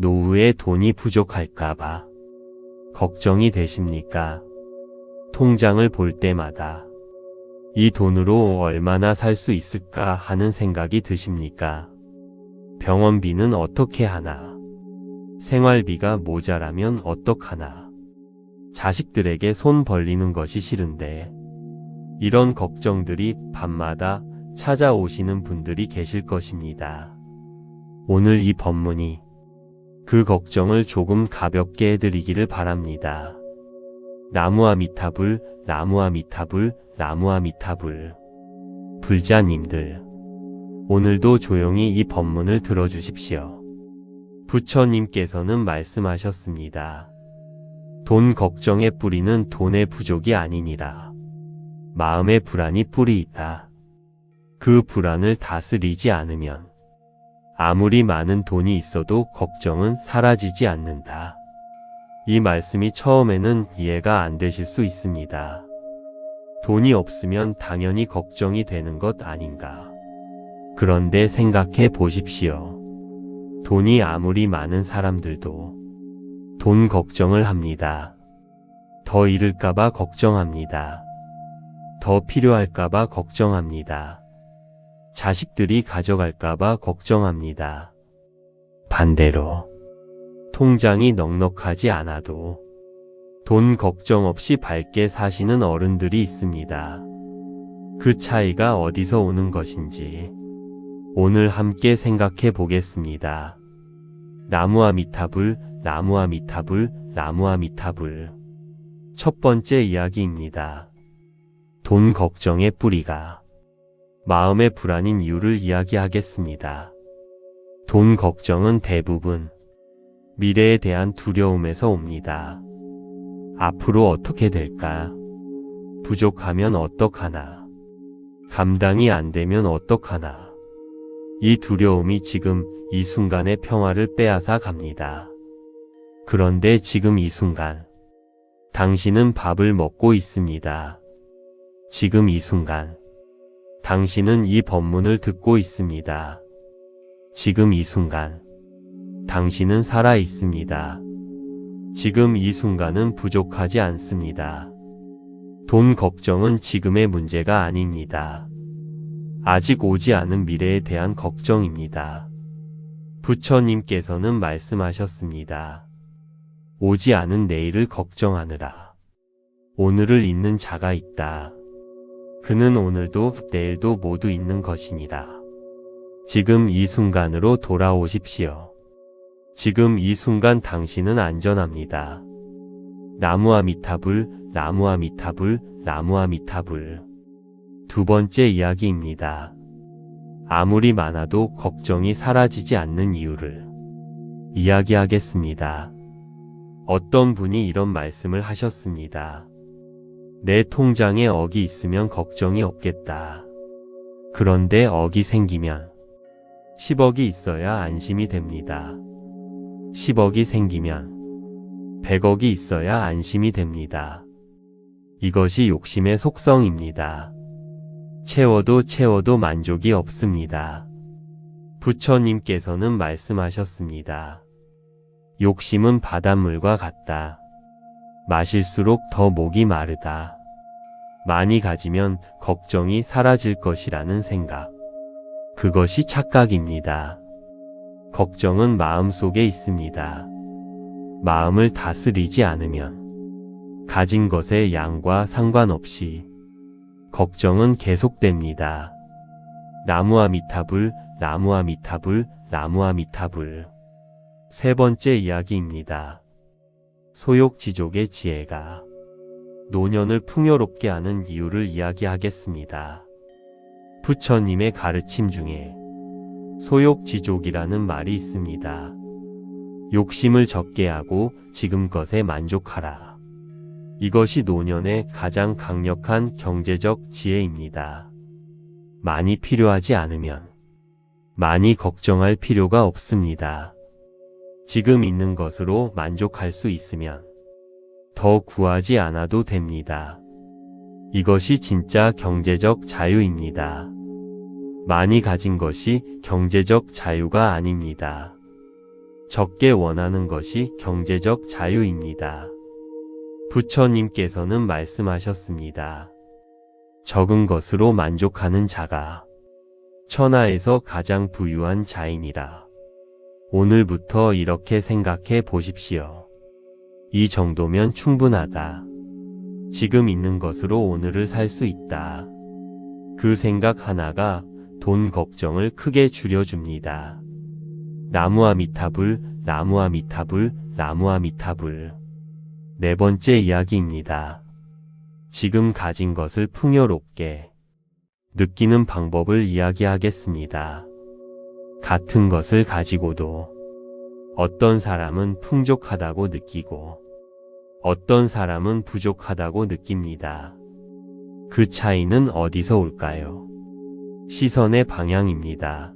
노후에 돈이 부족할까봐 걱정이 되십니까? 통장을 볼 때마다 이 돈으로 얼마나 살 수 있을까 하는 생각이 드십니까? 병원비는 어떻게 하나? 생활비가 모자라면 어떡하나? 자식들에게 손 벌리는 것이 싫은데 이런 걱정들이 밤마다 찾아오시는 분들이 계실 것입니다. 오늘 이 법문이 그 걱정을 조금 가볍게 해드리기를 바랍니다. 나무아미타불, 나무아미타불, 나무아미타불. 불자님들, 오늘도 조용히 이 법문을 들어주십시오. 부처님께서는 말씀하셨습니다. 돈 걱정의 뿌리는 돈의 부족이 아니니라. 마음의 불안이 뿌리이다. 그 불안을 다스리지 않으면 아무리 많은 돈이 있어도 걱정은 사라지지 않는다. 이 말씀이 처음에는 이해가 안 되실 수 있습니다. 돈이 없으면 당연히 걱정이 되는 것 아닌가. 그런데 생각해 보십시오. 돈이 아무리 많은 사람들도 돈 걱정을 합니다. 더 잃을까봐 걱정합니다. 더 필요할까봐 걱정합니다. 자식들이 가져갈까봐 걱정합니다. 반대로 통장이 넉넉하지 않아도 돈 걱정 없이 밝게 사시는 어른들이 있습니다. 그 차이가 어디서 오는 것인지 오늘 함께 생각해 보겠습니다. 나무아미타불, 나무아미타불, 나무아미타불. 첫 번째 이야기입니다. 돈 걱정의 뿌리가 마음의 불안인 이유를 이야기하겠습니다. 돈 걱정은 대부분 미래에 대한 두려움에서 옵니다. 앞으로 어떻게 될까? 부족하면 어떡하나? 감당이 안 되면 어떡하나? 이 두려움이 지금 이 순간의 평화를 빼앗아 갑니다. 그런데 지금 이 순간, 당신은 밥을 먹고 있습니다. 지금 이 순간, 당신은 이 법문을 듣고 있습니다. 지금 이 순간, 당신은 살아 있습니다. 지금 이 순간은 부족하지 않습니다. 돈 걱정은 지금의 문제가 아닙니다. 아직 오지 않은 미래에 대한 걱정입니다. 부처님께서는 말씀하셨습니다. 오지 않은 내일을 걱정하느라 오늘을 잊는 자가 있다. 그는 오늘도 내일도 모두 있는 것이니라. 지금 이 순간으로 돌아오십시오. 지금 이 순간 당신은 안전합니다. 나무아미타불, 나무아미타불, 나무아미타불. 두 번째 이야기입니다. 아무리 많아도 걱정이 사라지지 않는 이유를 이야기하겠습니다. 어떤 분이 이런 말씀을 하셨습니다. 내 통장에 억이 있으면 걱정이 없겠다. 그런데 억이 생기면 10억이 있어야 안심이 됩니다. 10억이 생기면 100억이 있어야 안심이 됩니다. 이것이 욕심의 속성입니다. 채워도 만족이 없습니다. 부처님께서는 말씀하셨습니다. 욕심은 바닷물과 같다. 마실수록 더 목이 마르다. 많이 가지면 걱정이 사라질 것이라는 생각. 그것이 착각입니다. 걱정은 마음속에 있습니다. 마음을 다스리지 않으면 가진 것의 양과 상관없이 걱정은 계속됩니다. 나무아미타불, 나무아미타불, 나무아미타불. 세 번째 이야기입니다. 소욕지족의 지혜가 노년을 풍요롭게 하는 이유를 이야기하겠습니다. 부처님의 가르침 중에 소욕지족이라는 말이 있습니다. 욕심을 적게 하고 지금 것에 만족하라. 이것이 노년의 가장 강력한 경제적 지혜입니다. 많이 필요하지 않으면 많이 걱정할 필요가 없습니다. 지금 있는 것으로 만족할 수 있으면 더 구하지 않아도 됩니다. 이것이 진짜 경제적 자유입니다. 많이 가진 것이 경제적 자유가 아닙니다. 적게 원하는 것이 경제적 자유입니다. 부처님께서는 말씀하셨습니다. 적은 것으로 만족하는 자가 천하에서 가장 부유한 자이니라. 오늘부터 이렇게 생각해 보십시오. 이 정도면 충분하다. 지금 있는 것으로 오늘을 살 수 있다. 그 생각 하나가 돈 걱정을 크게 줄여줍니다. 나무아미타불, 나무아미타불, 나무아미타불. 네 번째 이야기입니다. 지금 가진 것을 풍요롭게 느끼는 방법을 이야기하겠습니다. 같은 것을 가지고도 어떤 사람은 풍족하다고 느끼고 어떤 사람은 부족하다고 느낍니다. 그 차이는 어디서 올까요? 시선의 방향입니다.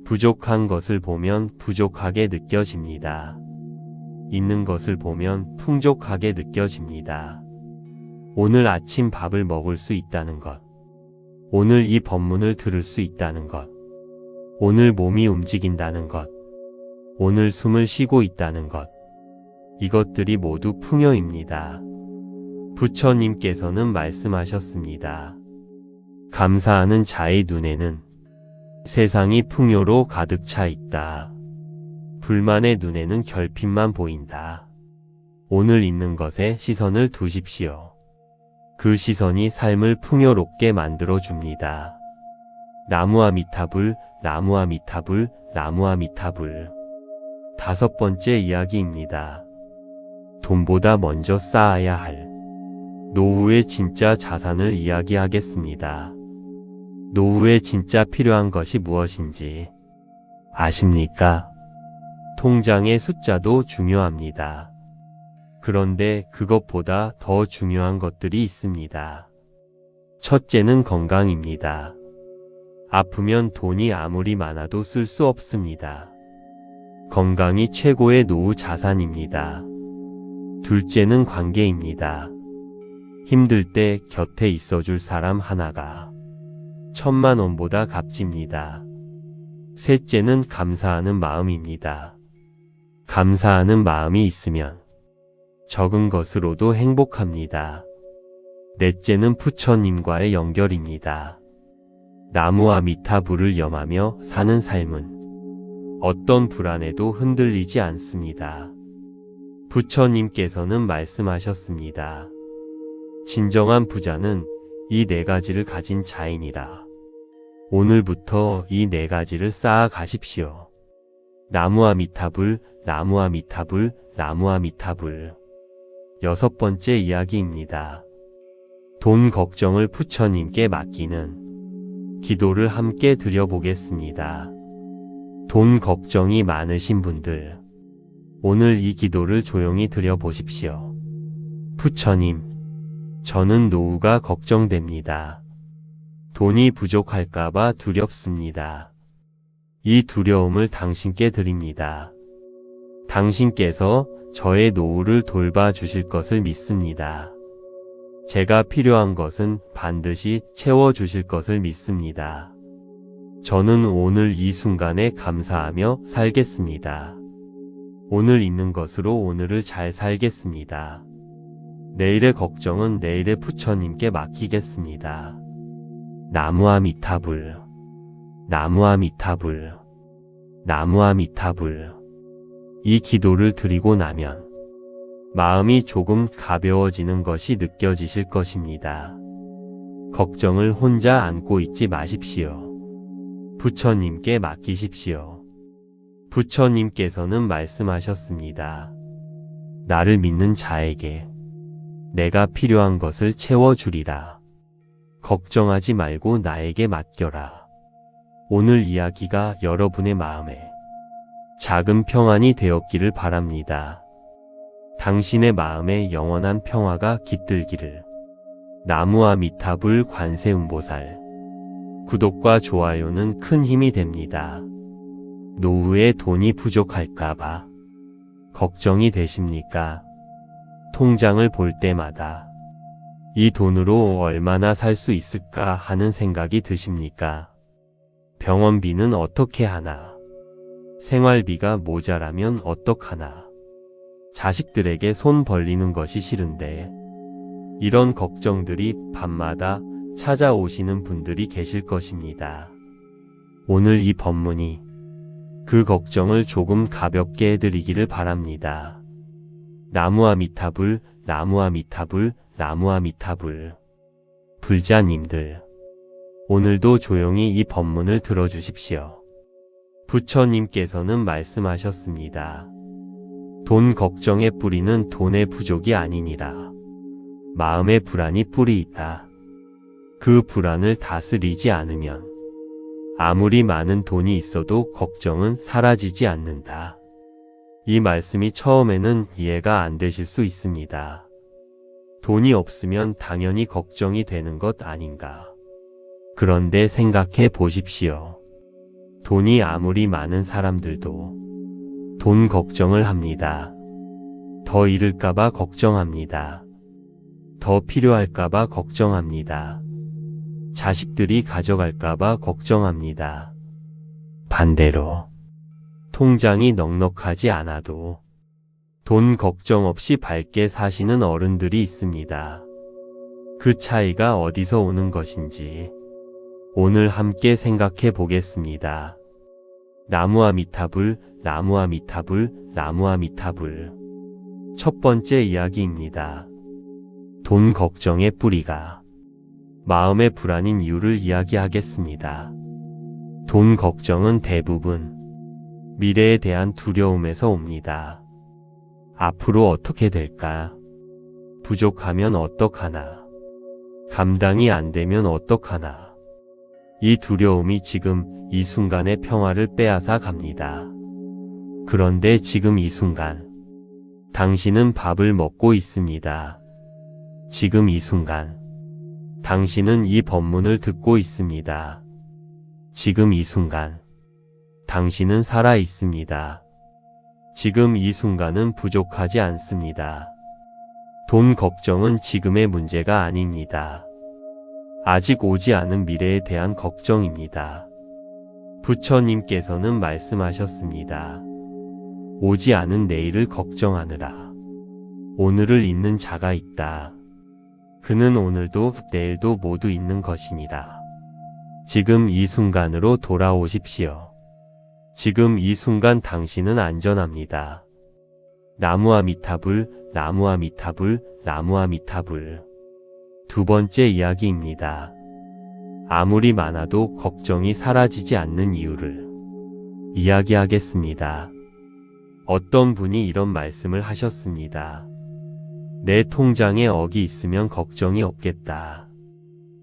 부족한 것을 보면 부족하게 느껴집니다. 있는 것을 보면 풍족하게 느껴집니다. 오늘 아침 밥을 먹을 수 있다는 것, 오늘 이 법문을 들을 수 있다는 것, 오늘 몸이 움직인다는 것, 오늘 숨을 쉬고 있다는 것, 이것들이 모두 풍요입니다. 부처님께서는 말씀하셨습니다. 감사하는 자의 눈에는 세상이 풍요로 가득 차 있다. 불만의 눈에는 결핍만 보인다. 오늘 있는 것에 시선을 두십시오. 그 시선이 삶을 풍요롭게 만들어줍니다. 나무아미타불, 나무아미타불, 나무아미타불. 다섯 번째 이야기입니다. 돈보다 먼저 쌓아야 할 노후의 진짜 자산을 이야기하겠습니다. 노후에 진짜 필요한 것이 무엇인지 아십니까? 통장의 숫자도 중요합니다. 그런데 그것보다 더 중요한 것들이 있습니다. 첫째는 건강입니다. 아프면 돈이 아무리 많아도 쓸 수 없습니다. 건강이 최고의 노후 자산입니다. 둘째는 관계입니다. 힘들 때 곁에 있어줄 사람 하나가 1000,000원보다 값집니다. 셋째는 감사하는 마음입니다. 감사하는 마음이 있으면 적은 것으로도 행복합니다. 넷째는 부처님과의 연결입니다. 나무아미타불을 염하며 사는 삶은 어떤 불안에도 흔들리지 않습니다. 부처님께서는 말씀하셨습니다. 진정한 부자는 이 네 가지를 가진 자이니라. 오늘부터 이 네 가지를 쌓아 가십시오. 나무아미타불, 나무아미타불, 나무아미타불. 여섯 번째 이야기입니다. 돈 걱정을 부처님께 맡기는 기도를 함께 드려보겠습니다. 돈 걱정이 많으신 분들, 오늘 이 기도를 조용히 드려보십시오. 부처님, 저는 노후가 걱정됩니다. 돈이 부족할까봐 두렵습니다. 이 두려움을 당신께 드립니다. 당신께서 저의 노후를 돌봐주실 것을 믿습니다. 제가 필요한 것은 반드시 채워주실 것을 믿습니다. 저는 오늘 이 순간에 감사하며 살겠습니다. 오늘 있는 것으로 오늘을 잘 살겠습니다. 내일의 걱정은 내일의 부처님께 맡기겠습니다. 나무아미타불, 나무아미타불, 나무아미타불. 이 기도를 드리고 나면 마음이 조금 가벼워지는 것이 느껴지실 것입니다. 걱정을 혼자 안고 있지 마십시오. 부처님께 맡기십시오. 부처님께서는 말씀하셨습니다. 나를 믿는 자에게 내가 필요한 것을 채워주리라. 걱정하지 말고 나에게 맡겨라. 오늘 이야기가 여러분의 마음에 작은 평안이 되었기를 바랍니다. 당신의 마음에 영원한 평화가 깃들기를. 나무아미타불 관세음보살. 구독과 좋아요는 큰 힘이 됩니다. 노후에 돈이 부족할까봐 걱정이 되십니까? 통장을 볼 때마다 이 돈으로 얼마나 살 수 있을까 하는 생각이 드십니까? 병원비는 어떻게 하나? 생활비가 모자라면 어떡하나. 자식들에게 손 벌리는 것이 싫은데. 이런 걱정들이 밤마다 찾아오시는 분들이 계실 것입니다. 오늘 이 법문이 그 걱정을 조금 가볍게 해드리기를 바랍니다. 나무아미타불, 나무아미타불, 나무아미타불. 불자님들, 오늘도 조용히 이 법문을 들어주십시오. 부처님께서는 말씀하셨습니다. 돈 걱정의 뿌리는 돈의 부족이 아니니라. 마음의 불안이 뿌리이다. 그 불안을 다스리지 않으면 아무리 많은 돈이 있어도 걱정은 사라지지 않는다. 이 말씀이 처음에는 이해가 안 되실 수 있습니다. 돈이 없으면 당연히 걱정이 되는 것 아닌가. 그런데 생각해 보십시오. 돈이 아무리 많은 사람들도 돈 걱정을 합니다. 더 잃을까봐 걱정합니다. 더 필요할까봐 걱정합니다. 자식들이 가져갈까봐 걱정합니다. 반대로 통장이 넉넉하지 않아도 돈 걱정 없이 밝게 사시는 어른들이 있습니다. 그 차이가 어디서 오는 것인지 오늘 함께 생각해 보겠습니다. 나무아미타불, 나무아미타불, 나무아미타불. 첫 번째 이야기입니다. 돈 걱정의 뿌리가 마음의 불안인 이유를 이야기하겠습니다. 돈 걱정은 대부분 미래에 대한 두려움에서 옵니다. 앞으로 어떻게 될까? 부족하면 어떡하나? 감당이 안 되면 어떡하나? 이 두려움이 지금 이 순간의 평화를 빼앗아 갑니다. 그런데 지금 이 순간, 당신은 밥을 먹고 있습니다. 지금 이 순간, 당신은 이 법문을 듣고 있습니다. 지금 이 순간, 당신은 살아 있습니다. 지금 이 순간은 부족하지 않습니다. 돈 걱정은 지금의 문제가 아닙니다. 아직 오지 않은 미래에 대한 걱정입니다. 부처님께서는 말씀하셨습니다. 오지 않은 내일을 걱정하느라 오늘을 잊는 자가 있다. 그는 오늘도 내일도 모두 있는 것이니라. 지금 이 순간으로 돌아오십시오. 지금 이 순간 당신은 안전합니다. 나무아미타불, 나무아미타불, 나무아미타불. 두 번째 이야기입니다. 아무리 많아도 걱정이 사라지지 않는 이유를 이야기하겠습니다. 어떤 분이 이런 말씀을 하셨습니다. 내 통장에 억이 있으면 걱정이 없겠다.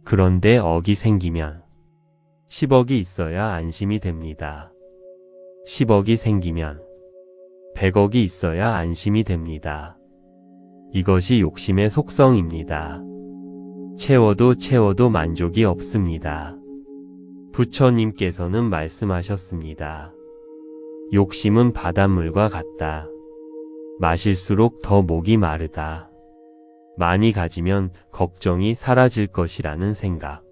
그런데 억이 생기면 10억이 있어야 안심이 됩니다. 10억이 생기면 100억이 있어야 안심이 됩니다. 이것이 욕심의 속성입니다. 채워도 만족이 없습니다. 부처님께서는 말씀하셨습니다. 욕심은 바닷물과 같다. 마실수록 더 목이 마르다. 많이 가지면 걱정이 사라질 것이라는 생각.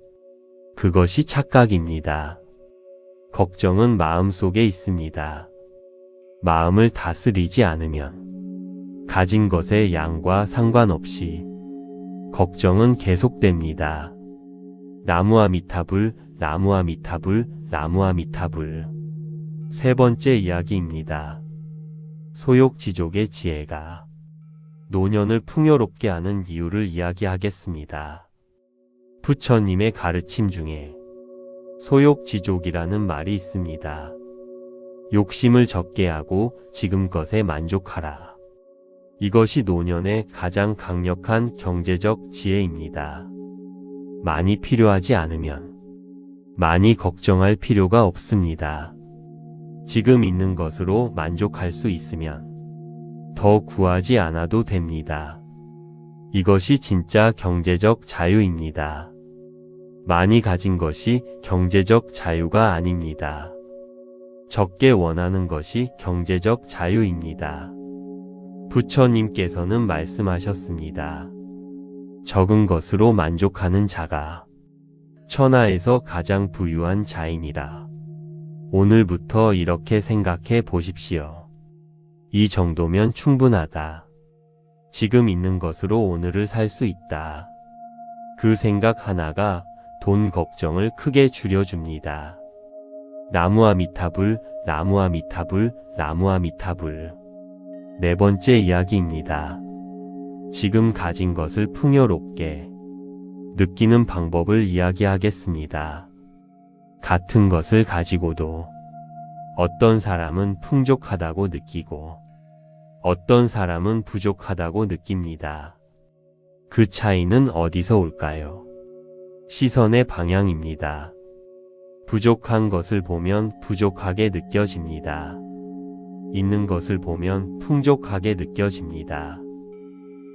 그것이 착각입니다. 걱정은 마음속에 있습니다. 마음을 다스리지 않으면 가진 것의 양과 상관없이 걱정은 계속됩니다. 나무아미타불, 나무아미타불, 나무아미타불. 세 번째 이야기입니다. 소욕지족의 지혜가 노년을 풍요롭게 하는 이유를 이야기하겠습니다. 부처님의 가르침 중에 소욕지족이라는 말이 있습니다. 욕심을 적게 하고 지금 것에 만족하라. 이것이 노년의 가장 강력한 경제적 지혜입니다. 많이 필요하지 않으면 많이 걱정할 필요가 없습니다. 지금 있는 것으로 만족할 수 있으면 더 구하지 않아도 됩니다. 이것이 진짜 경제적 자유입니다. 많이 가진 것이 경제적 자유가 아닙니다. 적게 원하는 것이 경제적 자유입니다. 부처님께서는 말씀하셨습니다. 적은 것으로 만족하는 자가 천하에서 가장 부유한 자이니라. 오늘부터 이렇게 생각해 보십시오. 이 정도면 충분하다. 지금 있는 것으로 오늘을 살 수 있다. 그 생각 하나가 돈 걱정을 크게 줄여줍니다. 나무아미타불, 나무아미타불, 나무아미타불. 네 번째 이야기입니다. 지금 가진 것을 풍요롭게 느끼는 방법을 이야기하겠습니다. 같은 것을 가지고도 어떤 사람은 풍족하다고 느끼고 어떤 사람은 부족하다고 느낍니다. 그 차이는 어디서 올까요? 시선의 방향입니다. 부족한 것을 보면 부족하게 느껴집니다. 있는 것을 보면 풍족하게 느껴집니다.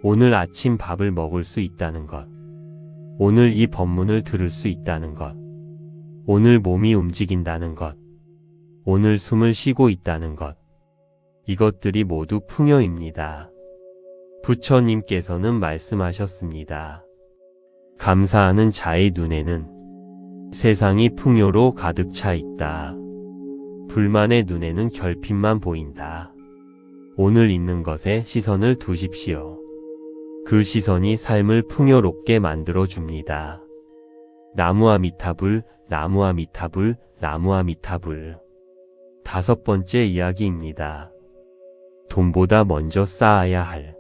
오늘 아침 밥을 먹을 수 있다는 것, 오늘 이 법문을 들을 수 있다는 것, 오늘 몸이 움직인다는 것, 오늘 숨을 쉬고 있다는 것, 이것들이 모두 풍요입니다. 부처님께서는 말씀하셨습니다. 감사하는 자의 눈에는 세상이 풍요로 가득 차 있다. 불만의 눈에는 결핍만 보인다. 오늘 있는 것에 시선을 두십시오. 그 시선이 삶을 풍요롭게 만들어줍니다. 나무아미타불, 나무아미타불, 나무아미타불. 다섯 번째 이야기입니다. 돈보다 먼저 쌓아야 할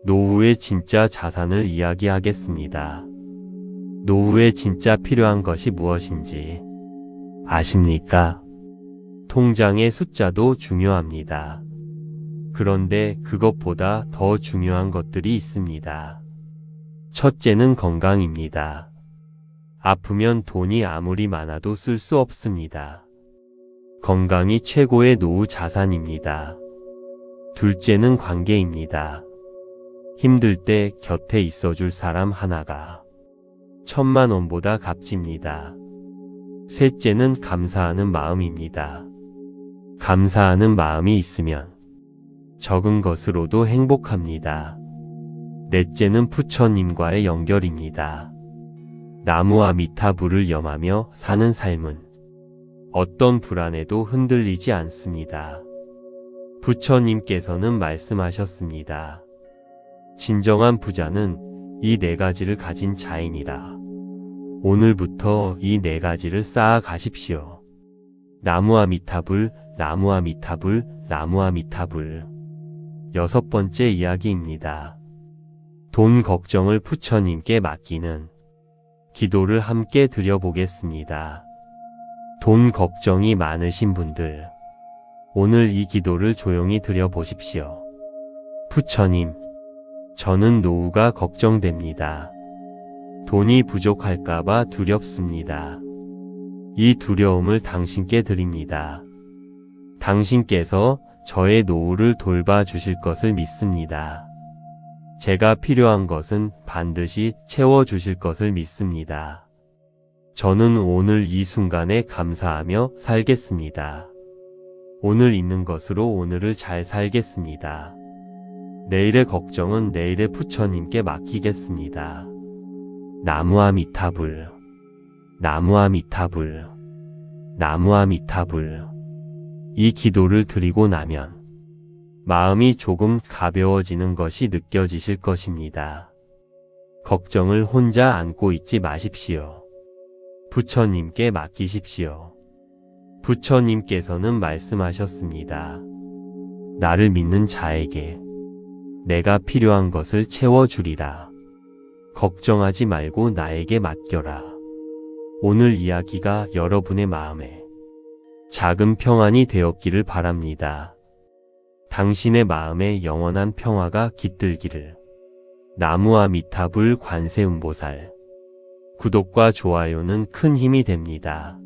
노후의 진짜 자산을 이야기하겠습니다. 노후에 진짜 필요한 것이 무엇인지 아십니까? 통장의 숫자도 중요합니다. 그런데 그것보다 더 중요한 것들이 있습니다. 첫째는 건강입니다. 아프면 돈이 아무리 많아도 쓸 수 없습니다. 건강이 최고의 노후 자산입니다. 둘째는 관계입니다. 힘들 때 곁에 있어줄 사람 하나가 1000만원보다 값집니다. 셋째는 감사하는 마음입니다. 감사하는 마음이 있으면 적은 것으로도 행복합니다. 넷째는 부처님과의 연결입니다. 나무아미타불을 염하며 사는 삶은 어떤 불안에도 흔들리지 않습니다. 부처님께서는 말씀하셨습니다. 진정한 부자는 이 네 가지를 가진 자이니라. 오늘부터 이 네 가지를 쌓아 가십시오. 나무아미타불, 나무아미타불, 나무아미타불. 여섯 번째 이야기입니다. 돈 걱정을 부처님께 맡기는 기도를 함께 드려보겠습니다. 돈 걱정이 많으신 분들, 오늘 이 기도를 조용히 드려보십시오. 부처님, 저는 노후가 걱정됩니다. 돈이 부족할까봐 두렵습니다. 이 두려움을 당신께 드립니다. 당신께서 저의 노후를 돌봐주실 것을 믿습니다. 제가 필요한 것은 반드시 채워주실 것을 믿습니다. 저는 오늘 이 순간에 감사하며 살겠습니다. 오늘 있는 것으로 오늘을 잘 살겠습니다. 내일의 걱정은 내일의 부처님께 맡기겠습니다. 나무아미타불, 나무아미타불, 나무아미타불. 이 기도를 드리고 나면 마음이 조금 가벼워지는 것이 느껴지실 것입니다. 걱정을 혼자 안고 있지 마십시오. 부처님께 맡기십시오. 부처님께서는 말씀하셨습니다. 나를 믿는 자에게 내가 필요한 것을 채워주리라. 걱정하지 말고 나에게 맡겨라. 오늘 이야기가 여러분의 마음에 작은 평안이 되었기를 바랍니다. 당신의 마음에 영원한 평화가 깃들기를. 나무아미타불 관세음보살. 구독과 좋아요는 큰 힘이 됩니다.